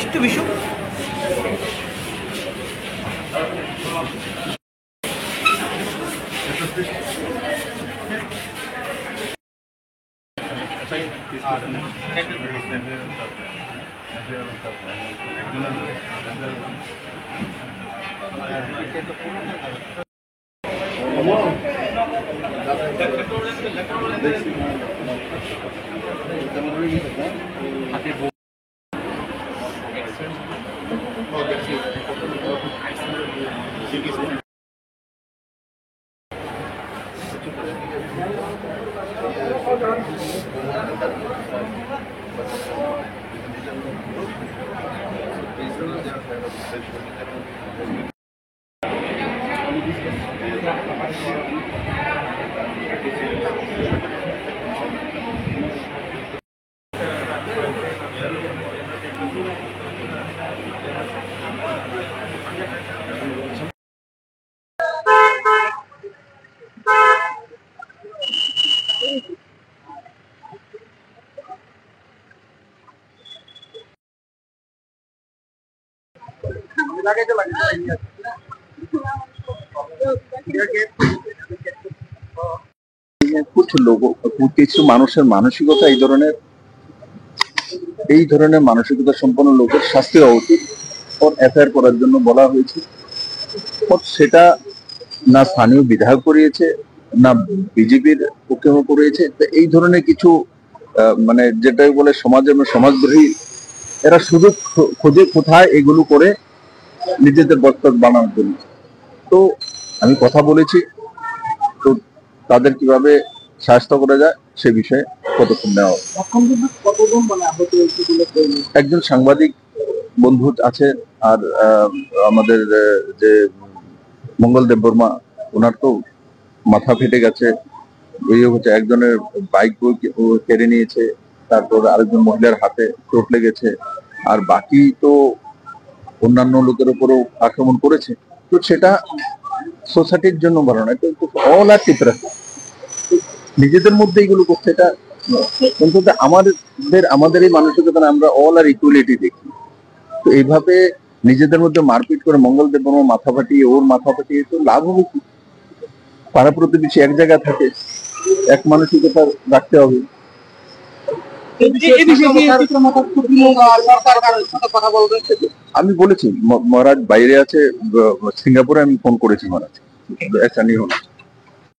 একটু বেশি কিছু মানুষের মানসিকতা এই ধরনের মানসিকতা সম্পন্ন লোকের শাস্তি হওয়া উচিত। এফআইআর করার জন্য বলা হয়েছে, সেটা না স্থানীয় বিধায়ক করিয়েছে না বিজেপির পক্ষে করিয়েছে। এই ধরনের কিছু মানে যেটাই বলে সমাজদ্রোহী, এরা সুযোগ খোঁজে কোথায় এগুলো করে নিজেদের বক্তব্য বানানোর জন্য। তো আমি কথা বলেছি, তো তাদের কিভাবে শাস্তি করা যায় সে বিষয়ে পদক্ষেপ নেওয়া হবে। একজন সাংবাদিক বন্ধু আছে, আর আমাদের যে মঙ্গল দেববর্মা, ওনার তো মাথা ফেটে গেছে, একজনের বাইক কেড়ে নিয়েছে, তারপর আরেকজন মহিলার হাতে চোট লেগেছে, আর বাকি তো অন্যান্য লোকের উপরও আক্রমণ করেছে। তো সেটা সোসাইটির জন্য ভালো নয়, কিন্তু অল আর ডিফারেন্ট নিজেদের মধ্যে এগুলো করছে, এটা কিন্তু আমাদের এই মানসিকতা আমরা অল আর ইকুয়ালিটি দেখি। তো এইভাবে নিজেদের মধ্যে মারপিট করে মঙ্গল দেববর্মা মাথা ফাটিয়ে ওর মাথা ফাটিয়ে তো লাভ হবে কি? পাড়া প্রতিবেশী এক জায়গায় থাকে, এক মানসিকতা রাখতে হবে। আমি বলেছি মহারাজ বাইরে আছে, সিঙ্গাপুরে আমি ফোন করেছি মহারাজ, একটা নিয়ে